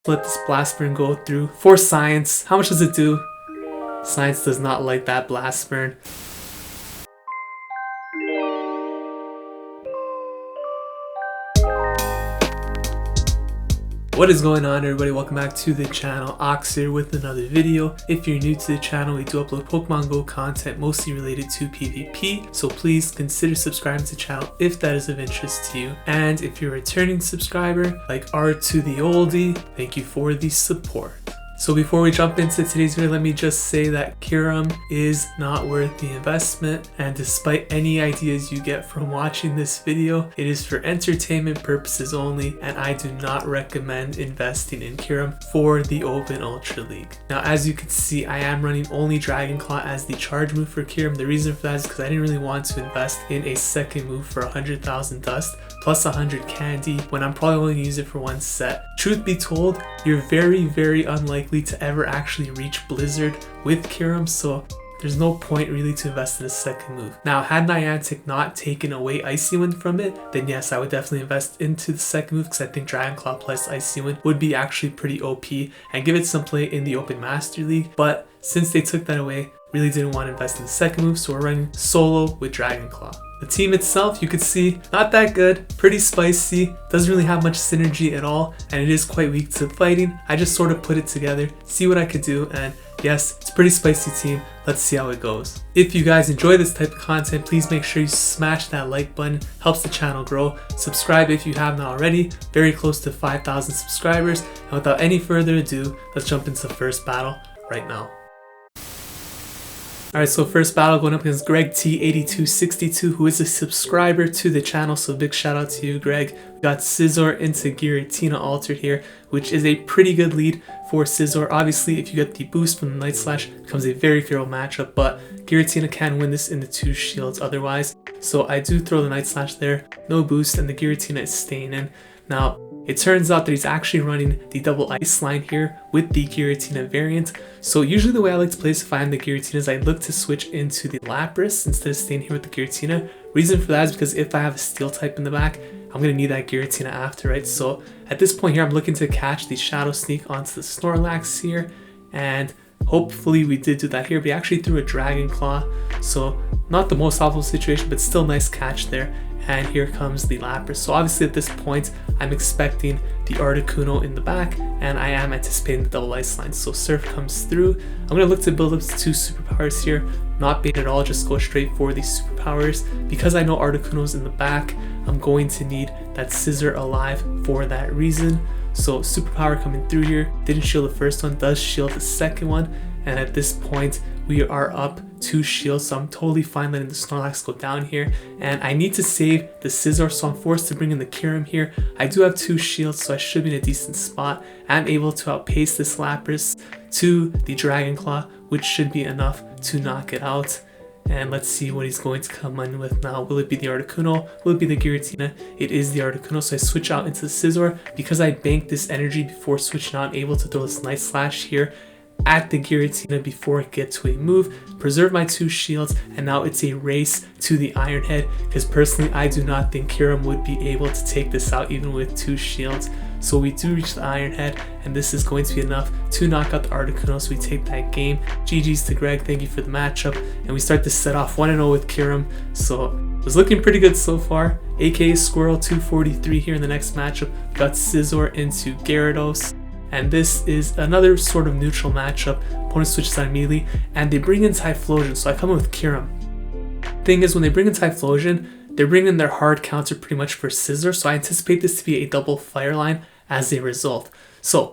Let this Blast Burn go through for Science. How much does it do? Science does not like that Blast Burn. What is going on, everybody? Welcome back to the channel. Ox here with another video. If you're new to the channel, we do upload Pokemon Go content mostly related to PvP, so please consider subscribing to the channel if that is of interest to you. And if you're a returning subscriber, like R to the oldie, thank you for the support. So before we jump into today's video, let me just say that Kyurem is not worth the investment, and despite any ideas you get from watching this video, it is for entertainment purposes only, and I do not recommend investing in Kyurem for the Open Ultra League. Now, as you can see, I am running only Dragon Claw as the charge move for Kyurem. The reason for that is because I didn't really want to invest in a second move for 100,000 dust plus 100 candy when I'm probably only going to use it for one set. Truth be told, you're very unlikely to ever actually reach Blizzard with Kyurem, so there's no point really to invest in a second move. Now, had Niantic not taken away Icy Wind from it, then yes, I would definitely invest into the second move because I think Dragon Claw plus Icy Wind would be actually pretty OP and give it some play in the Open Master League. But since they took that away, really didn't want to invest in the second move, so we're running solo with Dragon Claw. The team itself, you could see, not that good, pretty spicy, doesn't really have much synergy at all, and it is quite weak to fighting. I just sort of put it together, see what I could do, and yes, it's a pretty spicy team. Let's see how it goes. If you guys enjoy this type of content, please make sure you smash that like button, helps the channel grow. Subscribe if you haven't already, very close to 5,000 subscribers, and without any further ado, let's jump into the first battle right now. Alright, so first battle going up against Greg T8262, who is a subscriber to the channel, so big shout out to you, Greg. We got Scizor into Giratina altered here, which is a pretty good lead for Scizor. Obviously, if you get the boost from the Night Slash, it becomes a very favorable matchup, but Giratina can win this in the 2 shields otherwise. So I do throw the Night Slash there, no boost, and the Giratina is staying in. Now, it turns out that he's actually running the double ice line here with the Giratina variant. So usually the way I like to play this if I am the Giratina is I look to switch into the Lapras instead of staying here with the Giratina. Reason for that is because if I have a steel type in the back, I'm going to need that Giratina after, right? So at this point here, I'm looking to catch the Shadow Sneak onto the Snorlax here, and hopefully we did do that here. We actually threw a Dragon Claw, so not the most optimal situation, but still nice catch there. And here comes the Lapras. So obviously at this point, I'm expecting the Articuno in the back, and I am anticipating the double ice line. So Surf comes through. I'm going to look to build up to 2 superpowers here. Not bait at all, just go straight for these superpowers. Because I know Articuno's in the back, I'm going to need that Scizor alive for that reason. So superpower coming through here. Didn't shield the first one, does shield the second one. And at this point, we are up 2 shields, so I'm totally fine letting the Snorlax go down here. And I need to save the Scizor, so I'm forced to bring in the Kyurem here. I do have 2 shields, so I should be in a decent spot. I'm able to outpace this Lapras to the Dragon Claw, which should be enough to knock it out. And let's see what he's going to come in with now. Will it be the Articuno? Will it be the Giratina? It is the Articuno, so I switch out into the Scizor. Because I banked this energy before switching out, I'm able to throw this Night Slash here at the Giratina before it gets to a move, preserve my 2 shields, and now it's a race to the Iron Head, because personally I do not think Kyurem would be able to take this out even with 2 shields. So we do reach the Iron Head, and this is going to be enough to knock out the Articuno, so we take that game. GG's to Greg, thank you for the matchup, and we start to set off 1-0 with Kyurem, so it was looking pretty good so far. aka Squirrel 243 here in the next matchup. Got Scizor into Gyarados. And this is another sort of neutral matchup. Opponent switches out immediately, and they bring in Typhlosion, so I come in with Kyurem. Thing is, when they bring in Typhlosion, they're bringing in their hard counter pretty much for Scizor, so I anticipate this to be a double fire line as a result. So,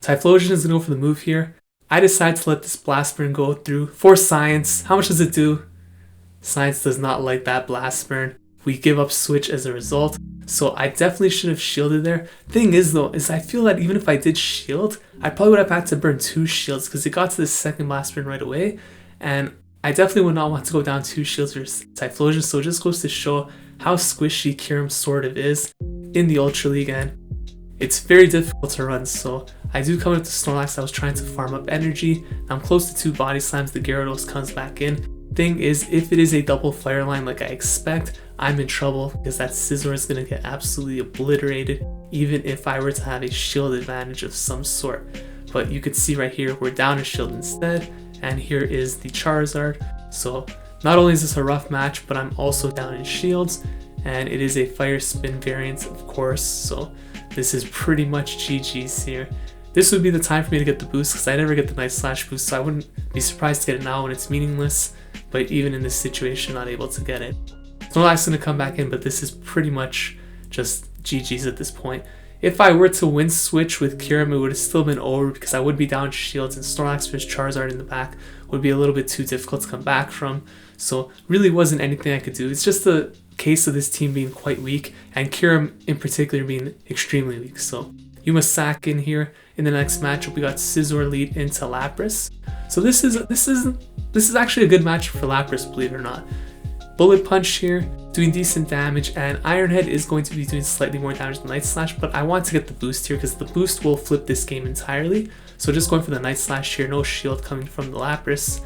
Typhlosion is going to go for the move here. I decide to let this Blast Burn go through for Science. How much does it do? Science does not like that Blast Burn. We give up switch as a result. So I definitely should have shielded there. Thing is though, is I feel that even if I did shield, I probably would have had to burn 2 shields because it got to the second Blast Burn right away. And I definitely would not want to go down 2 shields for Typhlosion. So it just goes to show how squishy Kyurem sort of is in the Ultra League. And it's very difficult to run. So I do come with the Snorlax. I was trying to farm up energy. Now I'm close to 2 body slams. The Gyarados comes back in. Thing is, if it is a double fire line like I expect, I'm in trouble because that Scizor is going to get absolutely obliterated even if I were to have a shield advantage of some sort. But you could see right here, we're down a shield instead, and here is the Charizard. So not only is this a rough match, but I'm also down in shields, and it is a fire spin variant, of course, so this is pretty much GG's here. This would be the time for me to get the boost because I never get the Night Slash boost, so I wouldn't be surprised to get it now when it's meaningless, but even in this situation, not able to get it. Snorlax is going to come back in, but this is pretty much just GG's at this point. If I were to win switch with Kyurem, it would have still been over because I would be down shields, and Snorlax versus Charizard in the back would be a little bit too difficult to come back from, so really wasn't anything I could do. It's just a case of this team being quite weak, and Kyurem in particular being extremely weak. So you must sack in here. In the next matchup, we got Scizor lead into Lapras. So this is actually a good match for Lapras, believe it or not. Bullet Punch here, doing decent damage, and Iron Head is going to be doing slightly more damage than Night Slash, but I want to get the boost here because the boost will flip this game entirely. So just going for the Night Slash here, no shield coming from the Lapras,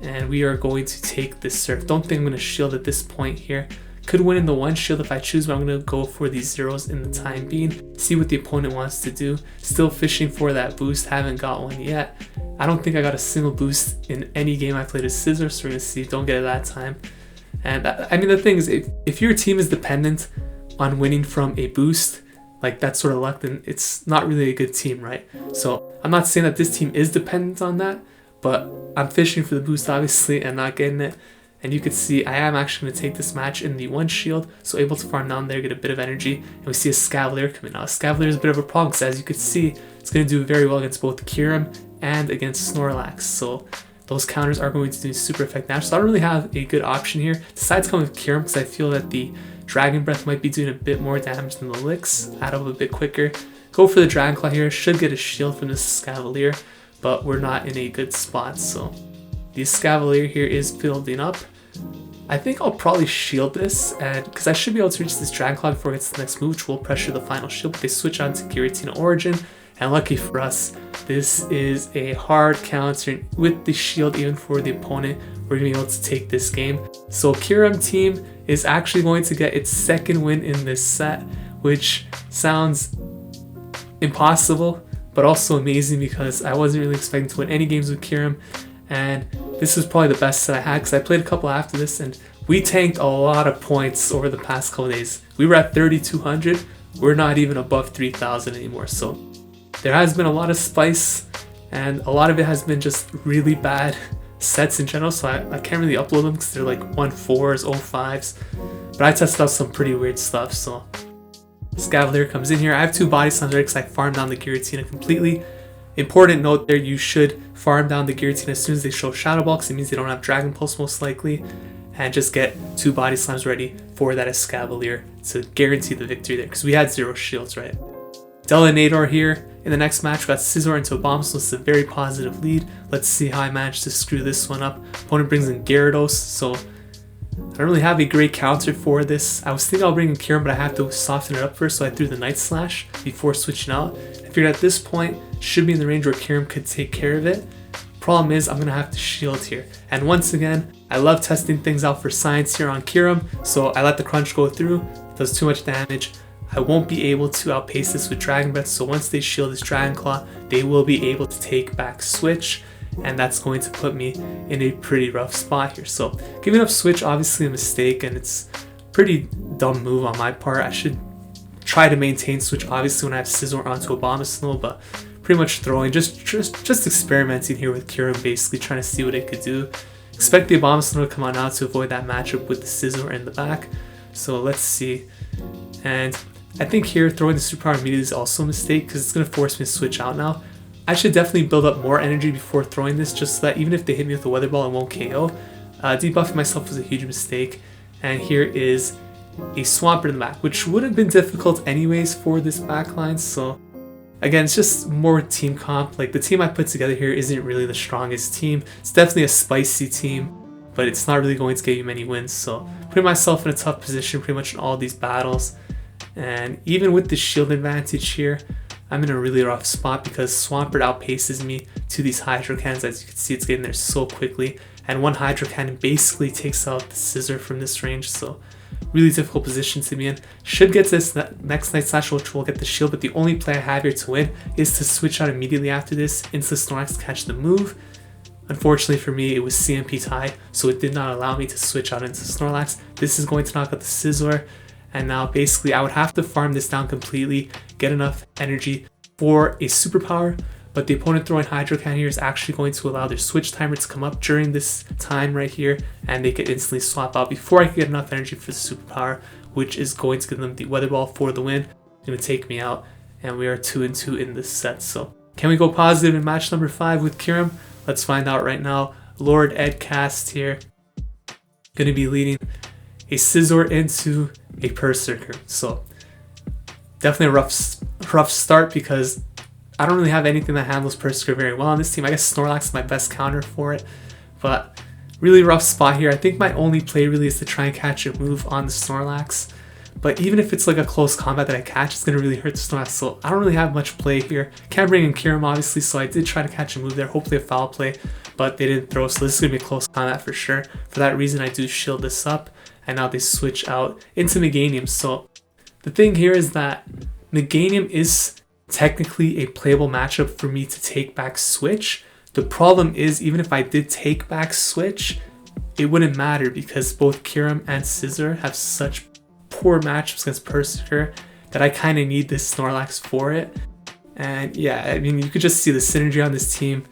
and we are going to take this Surf. Don't think I'm going to shield at this point here. Could win in the one shield if I choose, but I'm going to go for these zeros in the time being. See what the opponent wants to do. Still fishing for that boost, haven't got one yet. I don't think I got a single boost in any game I played as Scizor, so we're going to see. Don't get it that time. And I mean, the thing is, if your team is dependent on winning from a boost, like that sort of luck, then it's not really a good team, right? So I'm not saying that this team is dependent on that, but I'm fishing for the boost obviously and not getting it. And you can see I am actually going to take this match in the one shield, so able to farm down there, get a bit of energy, and we see a Escavalier coming out. Escavalier is a bit of a problem because, as you can see, it's going to do very well against both Kyurem and against Snorlax. So those counters are going to do super effective damage. So I don't really have a good option here. Besides going with Kyurem because I feel that the Dragon Breath might be doing a bit more damage than the Licks, add up a bit quicker. Go for the Dragon Claw here, should get a shield from this Escavalier, but we're not in a good spot. So the Escavalier here is building up. I think I'll probably shield this, and because I should be able to reach this Dragon Claw before it gets to the next move, which will pressure the final shield. But they switch on to Giratina Origin, and lucky for us, this is a hard counter with the shield even for the opponent. We're going to be able to take this game. So Kyurem team is actually going to get its second win in this set, which sounds impossible, but also amazing because I wasn't really expecting to win any games with Kyurem. And this is probably the best set I had because I played a couple after this and we tanked a lot of points over the past couple days. We were at 3,200. We're not even above 3,000 anymore. So there has been a lot of spice and a lot of it has been just really bad sets in general. So I can't really upload them because they're like 1.4s, 0.5s. But I tested out some pretty weird stuff. So Escavalier comes in here. I have 2 body slams ready because I farmed down the Giratina completely. Important note there, you should farm down the Giratina as soon as they show Shadow Ball because it means they don't have Dragon Pulse most likely, and just get 2 body slams ready for that Escavalier to guarantee the victory there because we had 0 shields, right? Delanator here. In the next match, we got Scizor into Abomasnow, so it's a very positive lead. Let's see how I managed to screw this one up. Opponent brings in Gyarados, so I don't really have a great counter for this. I was thinking I'll bring in Kyurem, but I have to soften it up first, so I threw the Night Slash before switching out. I figured at this point, should be in the range where Kyurem could take care of it. Problem is, I'm going to have to shield here. And once again, I love testing things out for science here on Kyurem, so I let the crunch go through. It does too much damage. I won't be able to outpace this with Dragon Breath, so once they shield this Dragon Claw, they will be able to take back Switch, and that's going to put me in a pretty rough spot here. So giving up Switch, obviously a mistake, and it's a pretty dumb move on my part. I should try to maintain Switch, obviously, when I have Scizor onto Abomasnow, but pretty much throwing, just experimenting here with Kyurem, basically trying to see what it could do. Expect the Abomasnow to come on out to avoid that matchup with the Scizor in the back. So let's see. And I think here throwing the superpower immediately is also a mistake because it's going to force me to switch out now. I should definitely build up more energy before throwing this just so that even if they hit me with the Weather Ball, it won't KO. Debuffing myself was a huge mistake. And here is a Swampert in the back, which would have been difficult anyways for this backline. So again, it's just more team comp. Like the team I put together here isn't really the strongest team. It's definitely a spicy team, but it's not really going to get you many wins. So putting myself in a tough position pretty much in all these battles. And even with the shield advantage here, I'm in a really rough spot because Swampert outpaces me to these Hydro Cannons. As you can see, it's getting there so quickly. And one Hydro Cannon basically takes out the Scizor from this range. So Really difficult position to be in. Should get to this next Night Slash, which will get the shield, but the only play I have here to win is to switch out immediately after this into Snorlax to catch the move. Unfortunately for me, it was CMP tie, so it did not allow me to switch out into Snorlax. This is going to knock out the Scizor, and now basically I would have to farm this down completely, get enough energy for a superpower, but the opponent throwing Hydro Cannon here is actually going to allow their switch timer to come up during this time right here, and they could instantly swap out before I can get enough energy for the superpower, which is going to give them the Weather Ball for the win. It's going to take me out, and we are 2-2 in this set. So can we go positive in match number 5 with Kyurem? Let's find out right now. LordEdCast here, going to be leading a Scizor into a Perrserker. So definitely a rough start because I don't really have anything that handles Perrserker very well on this team. I guess Snorlax is my best counter for it, but really rough spot here. I think my only play really is to try and catch a move on the Snorlax. But even if it's like a close combat that I catch, it's going to really hurt the Snorlax, so I don't really have much play here. Can't bring in Kyurem obviously, so I did try to catch a move there, hopefully a foul play, but they didn't throw, so this is going to be a close combat for sure. For that reason, I do shield this up, and now they switch out into Meganium. So the thing here is that Meganium is technically a playable matchup for me to take back Switch. The problem is, even if I did take back Switch, it wouldn't matter because both Kyurem and Scizor have such poor matchups against Perrserker that I kind of need this Snorlax for it. And yeah, I mean, you could just see the synergy on this team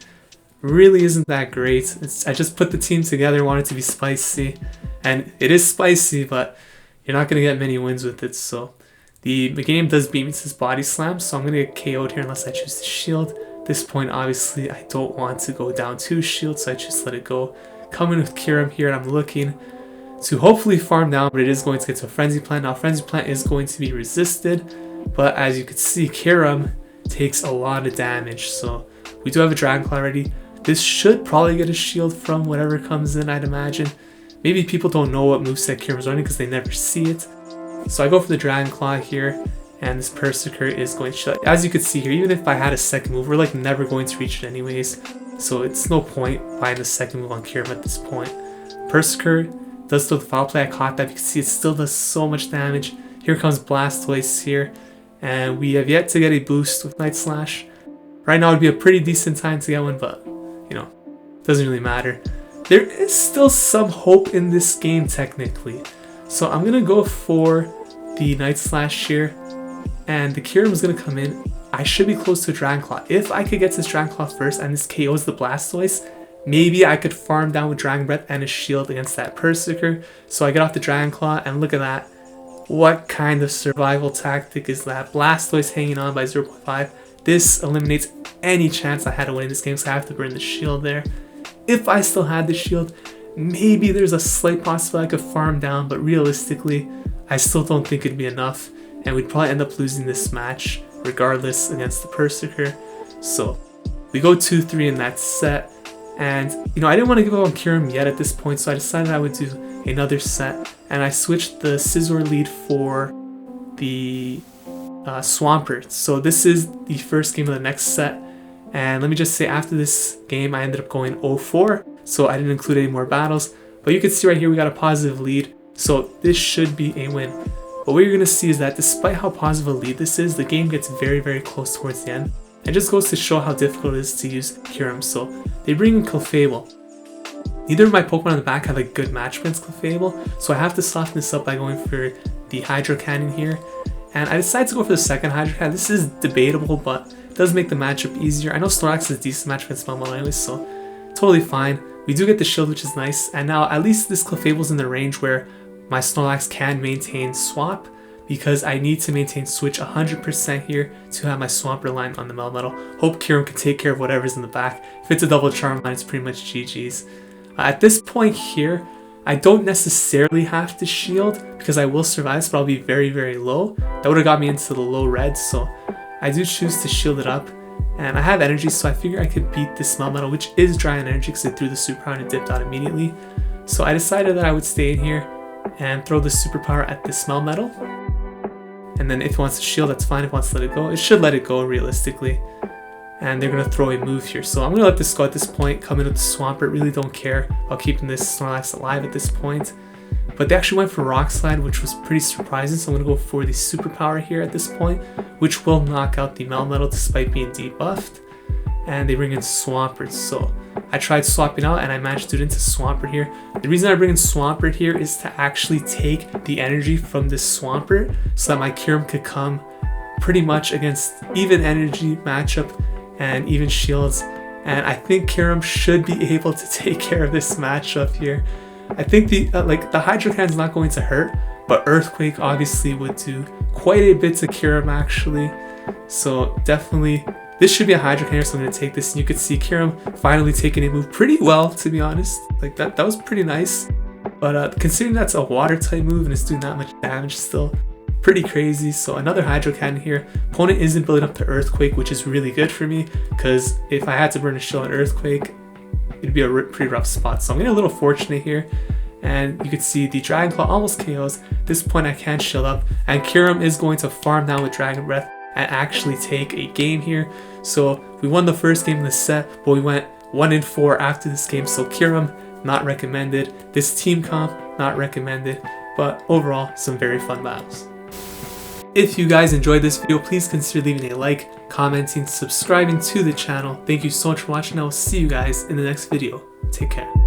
really isn't that great. I just put the team together, wanted to be spicy, and it is spicy, but you're not going to get many wins with it. So the Meganium does beat me to his Body Slam, so I'm going to get KO'd here unless I choose to shield. At this point, obviously, I don't want to go down to shield, so I just let it go. Coming with Kyurem here, and I'm looking to hopefully farm down, but it is going to get to a Frenzy Plant. Now, Frenzy Plant is going to be resisted, but as you can see, Kyurem takes a lot of damage, so we do have a Dragon Claw already. This should probably get a shield from whatever comes in, I'd imagine. Maybe people don't know what moveset Kyurem's running because they never see it. So I go for the Dragon Claw here, and this Perrserker is going to shield. As you can see here, even if I had a second move, we're like never going to reach it anyways, so it's no point buying the second move on Kyurem at this point. Perrserker does throw the foul play. I caught that. You can see it still does so much damage. Here comes Blastoise here, and we have yet to get a boost with Night Slash. Right now would be a pretty decent time to get one, but you know, doesn't really matter. There is still some hope in this game technically, so I'm gonna go for the Night Slash here, and the Kyurem is gonna come in. I should be close to a Dragon Claw. If I could get this Dragon Claw first and this KOs the Blastoise, maybe I could farm down with Dragon Breath and a shield against that Perrserker. So I get off the Dragon Claw, and look at that. What kind of survival tactic is that? Blastoise hanging on by 0.5. This eliminates any chance I had of winning this game, so I have to burn the shield there. If I still had the shield, maybe there's a slight possibility I could farm down, but realistically, I still don't think it'd be enough, and we'd probably end up losing this match regardless against the Perrserker. So we go 2-3 in that set. And, you know, I didn't want to give up on Kyurem yet at this point, so I decided I would do another set. And I switched the Scizor lead for the Swampert. So this is the first game of the next set. And let me just say, after this game, I ended up going 0-4. So I didn't include any more battles. But you can see right here, we got a positive lead. So this should be a win. But what you're going to see is that despite how positive a lead this is, the game gets very, very close towards the end. It just goes to show how difficult it is to use Kyurem. So they bring in Clefable. Neither of my Pokemon on the back have a good match against Clefable, so I have to soften this up by going for the Hydro Cannon here. And I decided to go for the second Hydro Cannon. This is debatable, but it does make the matchup easier. I know Snorlax is a decent match against Melmetal anyways, so totally fine. We do get the shield, which is nice. And now at least this Clefable's in the range where my Snorlax can maintain swap, because I need to maintain switch 100% here to have my Swampert line on the Melmetal. Hope Kyurem can take care of whatever's in the back. If it's a double charm line, it's pretty much GG's. At this point here, I don't necessarily have to shield because I will survive, so I'll be very, very low. That would have got me into the low red, so I do choose to shield it up. And I have energy, so I figure I could beat this Melmetal, which is dry on energy because it threw the superpower and it dipped out immediately. So I decided that I would stay in here and throw the superpower at this Melmetal. And then if it wants to shield, that's fine. If it wants to let it go, it should let it go realistically. And they're going to throw a move here. So I'm going to let this go at this point. Come in with the Swampert. Really don't care about keeping this Snorlax alive at this point. but they actually went for Rock Slide, which was pretty surprising. So I'm going to go for the Superpower here at this point, which will knock out the Melmetal despite being debuffed. And they bring in Swampert. So I tried swapping out and I managed to do it into Swampert here. The reason I bring in Swampert here is to actually take the energy from this Swampert so that my Kyurem could come pretty much against even energy matchup and even shields. And I think Kyurem should be able to take care of this matchup here. I think the Hydro Cannon's not going to hurt, but Earthquake obviously would do quite a bit to Kyurem actually. So definitely, this should be a Hydro Cannon, so I'm going to take this. And you could see Kyurem finally taking a move pretty well, to be honest. Like that was pretty nice. But considering that's a water type move and it's doing that much damage still, pretty crazy. So another Hydro Cannon here. Opponent isn't building up to Earthquake, which is really good for me, because if I had to burn a shield on Earthquake, it'd be a pretty rough spot. So I'm getting a little fortunate here. And you can see the Dragon Claw almost KOs. At this point I can't shield up. And Kyurem is going to farm down with Dragon Breath and actually take a game here. So we won the first game in the set, but we went 1-4 after this game. So Kyurem, not recommended. This team comp, not recommended. But overall, some very fun battles. If you guys enjoyed this video, please consider leaving a like, commenting, subscribing to the channel. Thank you so much for watching. I will see you guys in the next video. Take care.